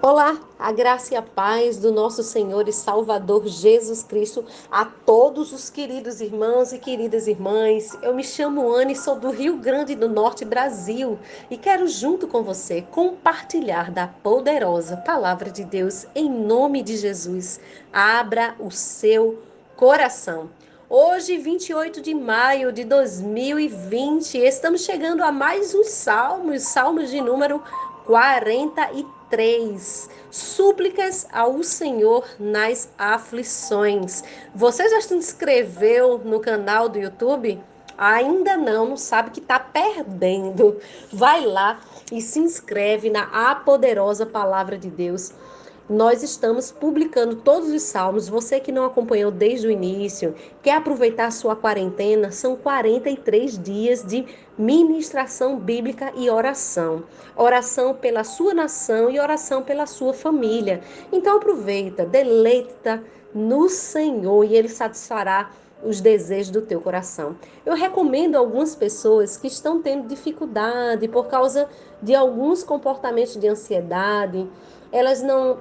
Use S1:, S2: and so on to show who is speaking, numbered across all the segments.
S1: Olá, a graça e a paz do nosso Senhor e Salvador Jesus Cristo a todos os queridos irmãos e queridas irmãs. Eu me chamo Anne, sou do Rio Grande do Norte, Brasil, e quero junto com você compartilhar da poderosa palavra de Deus em nome de Jesus. Abra o seu coração. Hoje, 28 de maio de 2020, estamos chegando a mais uns salmos de número 43. Súplicas ao Senhor nas aflições. Você já se inscreveu no canal do YouTube? Ainda não sabe que está perdendo. Vai lá e se inscreve na A Poderosa Palavra de Deus. Nós estamos publicando todos os salmos. Você que não acompanhou desde o início, quer aproveitar a sua quarentena, são 43 dias de ministração bíblica e oração. Oração pela sua nação e oração pela sua família. Então aproveita, deleita no Senhor e Ele satisfará os desejos do teu coração. Eu recomendo a algumas pessoas que estão tendo dificuldade por causa de alguns comportamentos de ansiedade, elas não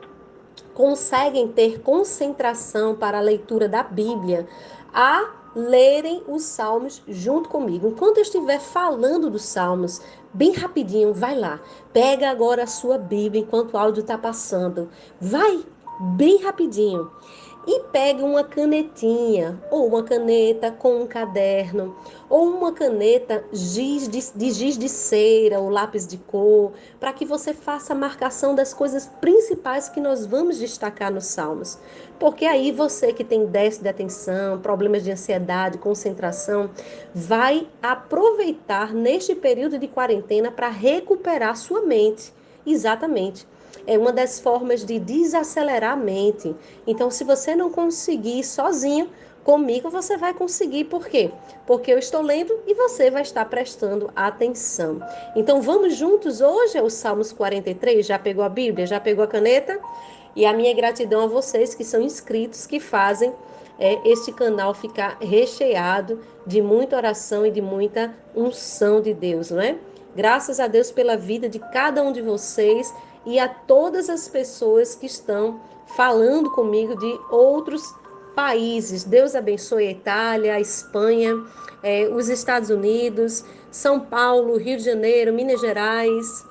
S1: conseguem ter concentração para a leitura da Bíblia, a lerem os salmos junto comigo. Enquanto eu estiver falando dos salmos, bem rapidinho, vai lá. Pega agora a sua Bíblia enquanto o áudio está passando. Vai bem rapidinho e pega uma canetinha, ou uma caneta com um caderno, ou uma caneta giz de cera, ou lápis de cor, para que você faça a marcação das coisas principais que nós vamos destacar nos Salmos. Porque aí você que tem déficit de atenção, problemas de ansiedade, concentração, vai aproveitar neste período de quarentena para recuperar sua mente. Exatamente. É uma das formas de desacelerar a mente. Então, se você não conseguir sozinho, comigo você vai conseguir. Por quê? Porque eu estou lendo e você vai estar prestando atenção. Então, vamos juntos hoje ao Salmos 43. Já pegou a Bíblia? Já pegou a caneta? E a minha gratidão a vocês que são inscritos, que fazem este canal ficar recheado de muita oração e de muita unção de Deus, não é? Graças a Deus pela vida de cada um de vocês e a todas as pessoas que estão falando comigo de outros países. Deus abençoe a Itália, a Espanha, os Estados Unidos, São Paulo, Rio de Janeiro, Minas Gerais,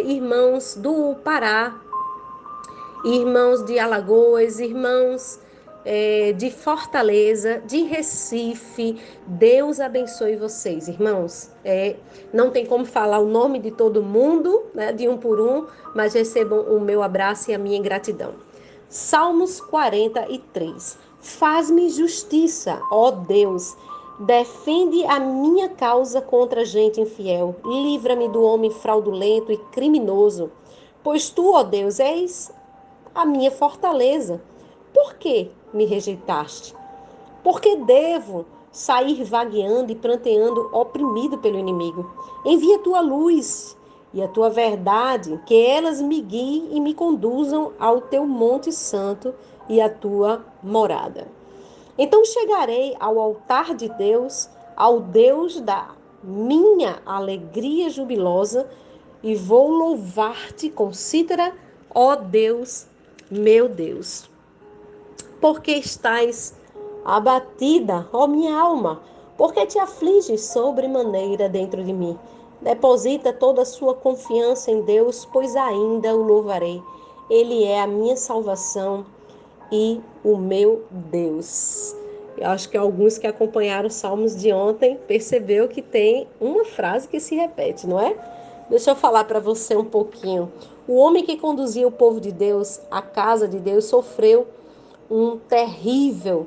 S1: irmãos do Pará, irmãos de Alagoas, irmãos de Fortaleza, de Recife. Deus abençoe vocês, irmãos. Não tem como falar o nome de todo mundo, né, de um por um, mas recebam o meu abraço e a minha gratidão. Salmos 43. Faz-me justiça, ó Deus. Defende a minha causa contra a gente infiel. Livra-me do homem fraudulento e criminoso. Pois tu, ó Deus, és a minha fortaleza. Por que me rejeitaste? Porque devo sair vagueando e pranteando, oprimido pelo inimigo? Envia a tua luz e a tua verdade, que elas me guiem e me conduzam ao teu monte santo e à tua morada. Então chegarei ao altar de Deus, ao Deus da minha alegria jubilosa, e vou louvar-te com cítara, ó Deus, meu Deus. Porque estás abatida, ó minha alma? Porque te afliges sobremaneira dentro de mim? Deposita toda a sua confiança em Deus, pois ainda o louvarei. Ele é a minha salvação e o meu Deus. Eu acho que alguns que acompanharam os salmos de ontem percebeu que tem uma frase que se repete, não é? Deixa eu falar para você um pouquinho. O homem que conduzia o povo de Deus, a casa de Deus, sofreu um terrível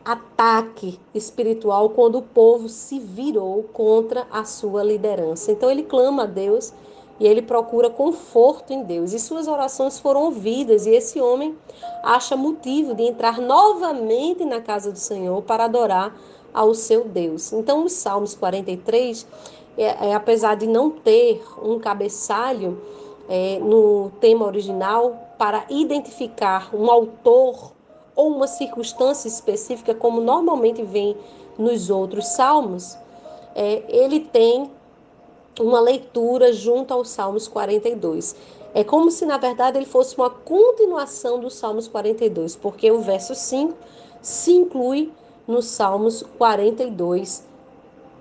S1: ataque espiritual quando o povo se virou contra a sua liderança. Então ele clama a Deus e ele procura conforto em Deus. E suas orações foram ouvidas, e esse homem acha motivo de entrar novamente na casa do Senhor para adorar ao seu Deus. Então, os Salmos 43, apesar de não ter um cabeçalho no tema original para identificar um autor ou uma circunstância específica, como normalmente vem nos outros salmos, ele tem uma leitura junto aos Salmos 42. É como se, na verdade, ele fosse uma continuação dos Salmos 42, porque o verso 5 se inclui nos Salmos 42,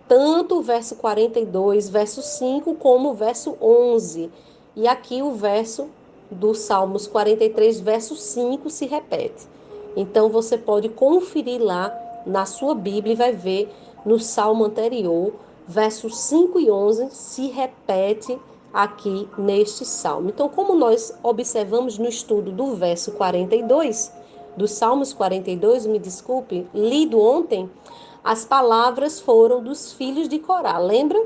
S1: tanto o verso 42, verso 5, como o verso 11. E aqui o verso do Salmos 43, verso 5 se repete. Então você pode conferir lá na sua Bíblia e vai ver no salmo anterior, versos 5 e 11 se repete aqui neste salmo. Então, como nós observamos no estudo do verso 42, dos Salmos 42, me desculpe, lido ontem, as palavras foram dos filhos de Corá, lembra?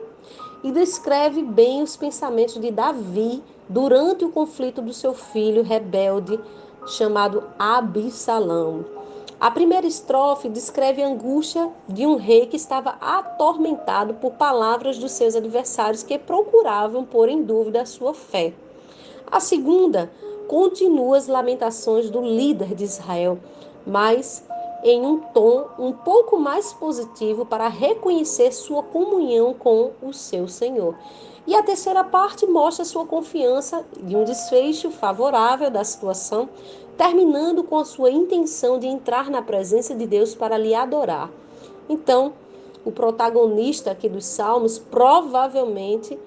S1: E descreve bem os pensamentos de Davi durante o conflito do seu filho rebelde chamado Absalão. A primeira estrofe descreve a angústia de um rei que estava atormentado por palavras dos seus adversários que procuravam pôr em dúvida a sua fé. A segunda continua as lamentações do líder de Israel, mas em um tom um pouco mais positivo para reconhecer sua comunhão com o seu Senhor. E a terceira parte mostra sua confiança de um desfecho favorável da situação, terminando com a sua intenção de entrar na presença de Deus para lhe adorar. Então, o protagonista aqui dos Salmos provavelmente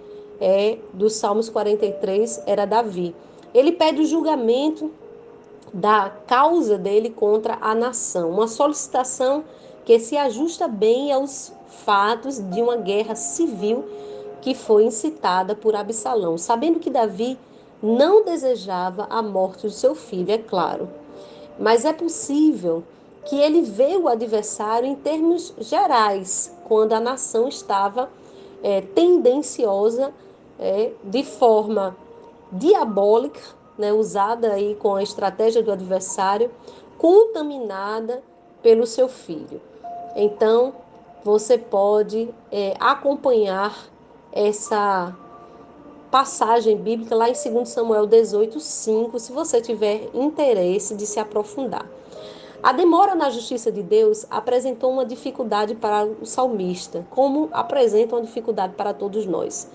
S1: dos Salmos 43 era Davi. Ele pede o julgamento da causa dele contra a nação, uma solicitação que se ajusta bem aos fatos de uma guerra civil que foi incitada por Absalão, sabendo que Davi não desejava a morte do seu filho, é claro. Mas é possível que ele vê o adversário em termos gerais, quando a nação estava tendenciosa de forma diabólica, né, usada aí com a estratégia do adversário, contaminada pelo seu filho. Então, você pode acompanhar essa passagem bíblica lá em 2 Samuel 18:5, se você tiver interesse de se aprofundar. A demora na justiça de Deus apresentou uma dificuldade para o salmista, como apresenta uma dificuldade para todos nós.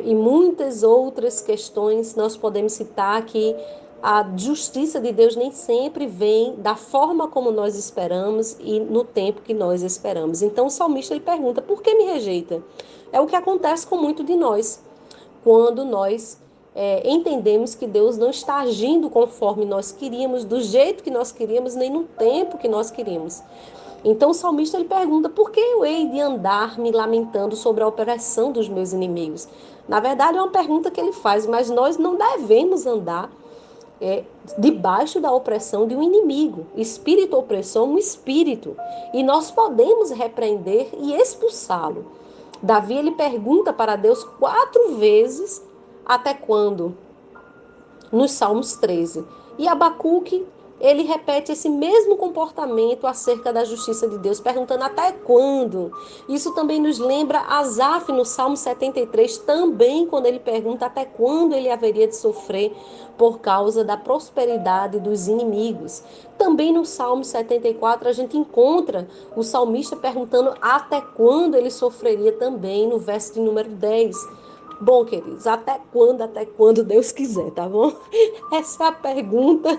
S1: E muitas outras questões nós podemos citar que a justiça de Deus nem sempre vem da forma como nós esperamos e no tempo que nós esperamos. Então o salmista ele pergunta: por que me rejeita? É o que acontece com muito de nós quando nós entendemos que Deus não está agindo conforme nós queríamos, do jeito que nós queríamos, nem no tempo que nós queríamos. Então o salmista ele pergunta: por que eu hei de andar me lamentando sobre a opressão dos meus inimigos? Na verdade é uma pergunta que ele faz, mas nós não devemos andar debaixo da opressão de um inimigo. Espírito opressor é um espírito, e nós podemos repreender e expulsá-lo. Davi ele pergunta para Deus 4 vezes até quando, nos Salmos 13. E Abacuque, ele repete esse mesmo comportamento acerca da justiça de Deus, perguntando até quando. Isso também nos lembra Asaf no Salmo 73, também quando ele pergunta até quando ele haveria de sofrer por causa da prosperidade dos inimigos. Também no Salmo 74 a gente encontra o salmista perguntando até quando ele sofreria também, no verso de número 10. Bom, queridos, até quando Deus quiser, tá bom? Essa é a pergunta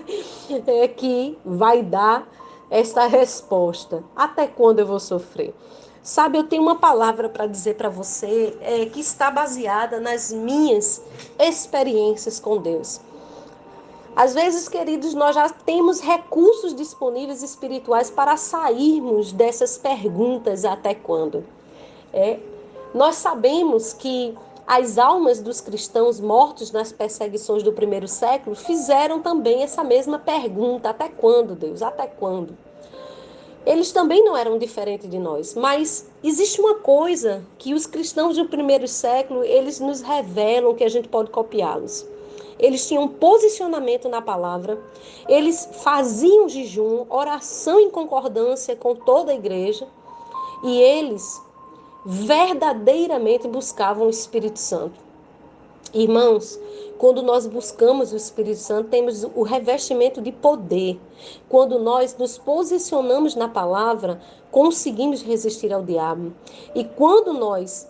S1: que vai dar essa resposta. Até quando eu vou sofrer? Sabe, eu tenho uma palavra para dizer para você que está baseada nas minhas experiências com Deus. Às vezes, queridos, nós já temos recursos disponíveis espirituais para sairmos dessas perguntas até quando. Nós sabemos que as almas dos cristãos mortos nas perseguições do primeiro século fizeram também essa mesma pergunta: até quando, Deus? Até quando? Eles também não eram diferentes de nós, mas existe uma coisa que os cristãos do primeiro século, eles nos revelam que a gente pode copiá-los. Eles tinham posicionamento na palavra, eles faziam jejum, oração em concordância com toda a igreja, e eles verdadeiramente buscavam o Espírito Santo. Irmãos, quando nós buscamos o Espírito Santo, temos o revestimento de poder. Quando nós nos posicionamos na palavra, conseguimos resistir ao diabo. E quando nós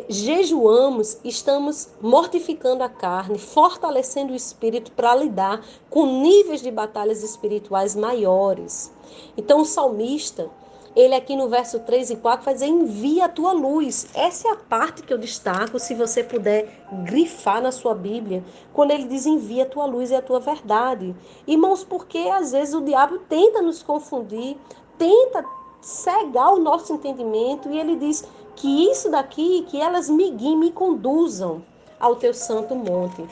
S1: jejuamos, estamos mortificando a carne, fortalecendo o espírito para lidar com níveis de batalhas espirituais maiores. Então o salmista, ele aqui no verso 3 e 4 vai dizer: envia a tua luz. Essa é a parte que eu destaco, se você puder grifar na sua Bíblia, quando ele diz: envia a tua luz e a tua verdade. Irmãos, porque às vezes o diabo tenta nos confundir, tenta cegar o nosso entendimento, e ele diz que isso daqui, que elas me guiem, me conduzam ao teu santo monte.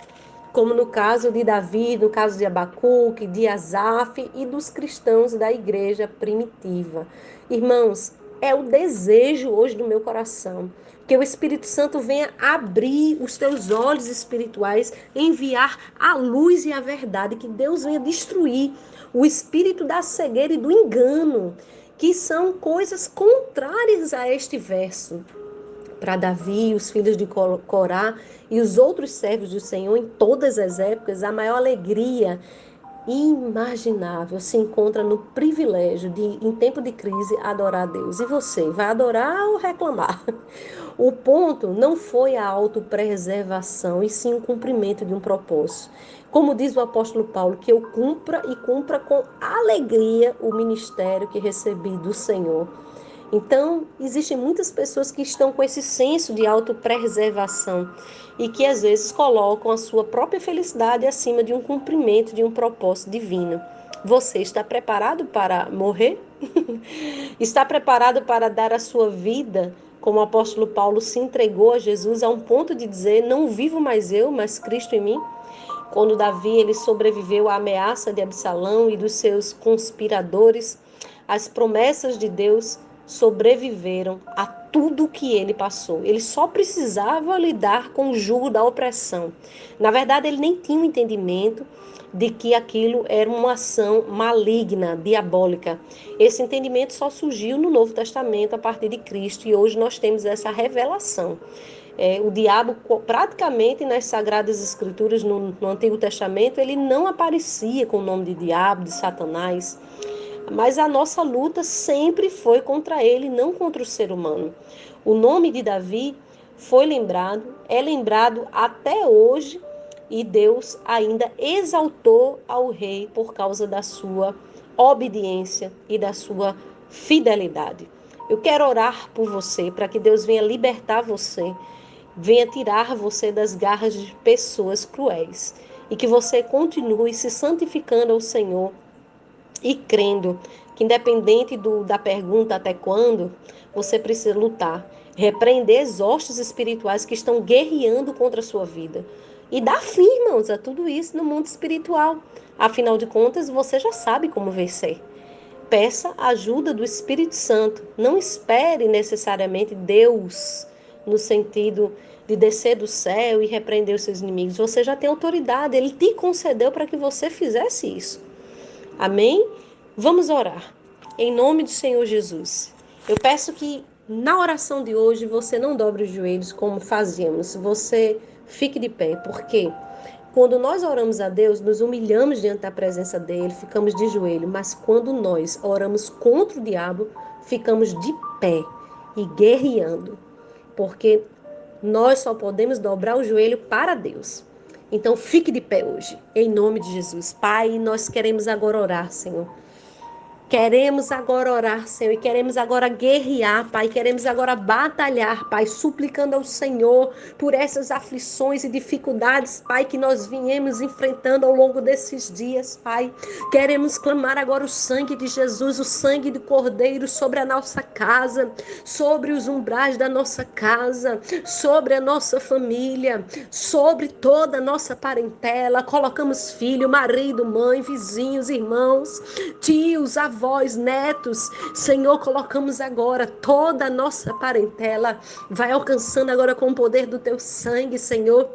S1: Como no caso de Davi, no caso de Abacuque, de Asaf e dos cristãos da igreja primitiva. Irmãos, é o desejo hoje do meu coração que o Espírito Santo venha abrir os teus olhos espirituais, enviar a luz e a verdade, que Deus venha destruir o espírito da cegueira e do engano, que são coisas contrárias a este verso. Para Davi, os filhos de Corá e os outros servos do Senhor em todas as épocas, a maior alegria imaginável se encontra no privilégio de, em tempo de crise, adorar a Deus. E você, vai adorar ou reclamar? O ponto não foi a autopreservação, e sim o cumprimento de um propósito. Como diz o apóstolo Paulo, que eu cumpra e cumpra com alegria o ministério que recebi do Senhor. Então, existem muitas pessoas que estão com esse senso de autopreservação e que às vezes colocam a sua própria felicidade acima de um cumprimento de um propósito divino. Você está preparado para morrer? Está preparado para dar a sua vida, como o apóstolo Paulo se entregou a Jesus a um ponto de dizer: não vivo mais eu, mas Cristo em mim? Quando Davi ele sobreviveu à ameaça de Absalão e dos seus conspiradores, as promessas de Deus sobreviveram a tudo que ele passou. Ele só precisava lidar com o jugo da opressão. Na verdade, ele nem tinha um entendimento de que aquilo era uma ação maligna, diabólica. Esse entendimento só surgiu no Novo Testamento a partir de Cristo, e hoje nós temos essa revelação. O diabo, praticamente nas Sagradas Escrituras, no Antigo Testamento, ele não aparecia com o nome de diabo, de Satanás. Mas a nossa luta sempre foi contra ele, não contra o ser humano. O nome de Davi foi lembrado, é lembrado até hoje, e Deus ainda exaltou ao rei por causa da sua obediência e da sua fidelidade. Eu quero orar por você, para que Deus venha libertar você, venha tirar você das garras de pessoas cruéis, e que você continue se santificando ao Senhor e crendo que, independente da pergunta até quando, você precisa lutar, repreender as hostes espirituais que estão guerreando contra a sua vida. E dar fim, irmãos, a tudo isso no mundo espiritual. Afinal de contas, você já sabe como vencer. Peça a ajuda do Espírito Santo. Não espere necessariamente Deus no sentido de descer do céu e repreender os seus inimigos. Você já tem autoridade, ele te concedeu para que você fizesse isso. Amém? Vamos orar. Em nome do Senhor Jesus. Eu peço que na oração de hoje você não dobre os joelhos como fazíamos. Você fique de pé, porque quando nós oramos a Deus, nos humilhamos diante da presença dele, ficamos de joelho. Mas quando nós oramos contra o diabo, ficamos de pé e guerreando. Porque nós só podemos dobrar o joelho para Deus. Então fique de pé hoje, em nome de Jesus. Pai, nós queremos agora orar, Senhor. Queremos agora orar, Senhor, e queremos agora guerrear, Pai, queremos agora batalhar, Pai, suplicando ao Senhor por essas aflições e dificuldades, Pai, que nós viemos enfrentando ao longo desses dias, Pai. Queremos clamar agora o sangue de Jesus, o sangue do Cordeiro sobre a nossa casa, sobre os umbrais da nossa casa, sobre a nossa família, sobre toda a nossa parentela. Colocamos filho, marido, mãe, vizinhos, irmãos, tios, avós, netos. Senhor, colocamos agora toda a nossa parentela. Vai alcançando agora com o poder do teu sangue, Senhor.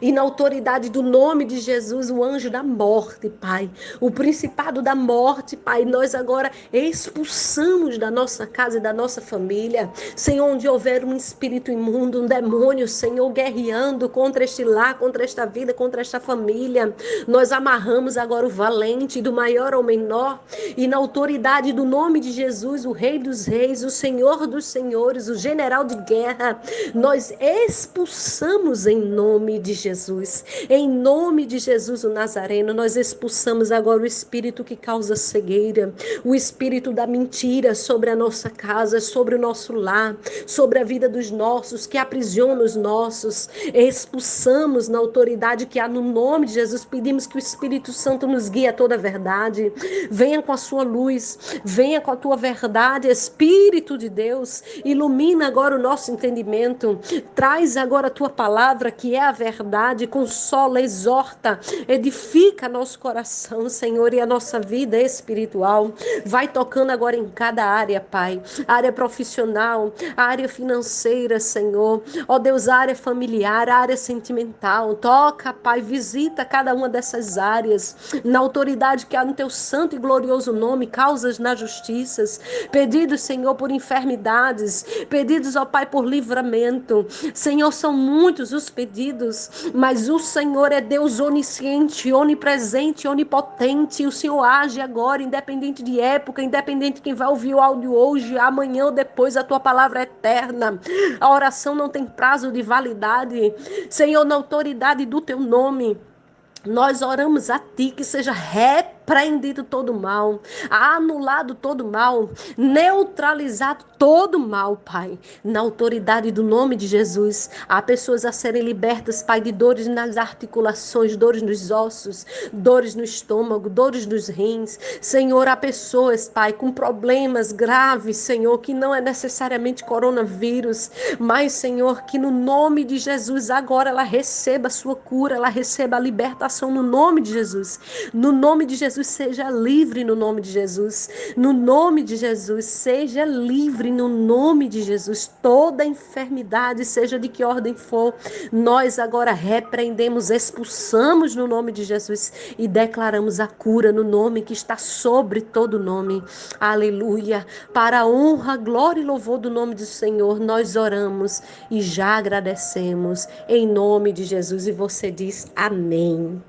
S1: E na autoridade do nome de Jesus, o anjo da morte, Pai, o principado da morte, Pai, nós agora expulsamos da nossa casa e da nossa família. Senhor, onde houver um espírito imundo, um demônio, Senhor, guerreando contra este lar, contra esta vida, contra esta família, nós amarramos agora o valente, do maior ao menor, e na autoridade do nome de Jesus, o Rei dos Reis, o Senhor dos Senhores, o general de guerra, nós expulsamos em nome de Jesus. Em nome de Jesus, o Nazareno, nós expulsamos agora o espírito que causa cegueira, o espírito da mentira sobre a nossa casa, sobre o nosso lar, sobre a vida dos nossos, que aprisiona os nossos. Expulsamos na autoridade que há no nome de Jesus. Pedimos que o Espírito Santo nos guie a toda a verdade. Venha com a sua luz, venha com a tua verdade, Espírito de Deus. Ilumina agora o nosso entendimento. Traz agora a tua palavra, que é a verdade. Consola, exorta, edifica nosso coração, Senhor, e a nossa vida espiritual. Vai tocando agora em cada área, Pai. A área profissional, a área financeira, Senhor. Ó Deus, a área familiar, a área sentimental. Toca, Pai, visita cada uma dessas áreas. Na autoridade que há no teu santo e glorioso nome, causas na justiça. Pedidos, Senhor, por enfermidades. Pedidos, ó Pai, por livramento. Senhor, são muitos os pedidos, mas o Senhor é Deus onisciente, onipresente, onipotente. O Senhor age agora, independente de época, independente de quem vai ouvir o áudio hoje, amanhã ou depois, a tua palavra é eterna. A oração não tem prazo de validade. Senhor, na autoridade do teu nome, nós oramos a ti, que seja repreendido todo mal, anulado todo mal, neutralizado todo mal, Pai. Na autoridade do nome de Jesus, há pessoas a serem libertas, Pai, de dores nas articulações, dores nos ossos, dores no estômago, dores nos rins. Senhor, há pessoas, Pai, com problemas graves, Senhor, que não é necessariamente coronavírus, mas, Senhor, que no nome de Jesus agora ela receba a sua cura, ela receba a libertação no nome de Jesus. No nome de Jesus, seja livre no nome de Jesus. No nome de Jesus, seja livre no nome de Jesus. Toda enfermidade, seja de que ordem for, nós agora repreendemos, expulsamos no nome de Jesus e declaramos a cura no nome que está sobre todo nome. Aleluia. Para a honra, glória e louvor do nome do Senhor, nós oramos e já agradecemos em nome de Jesus. E você diz amém.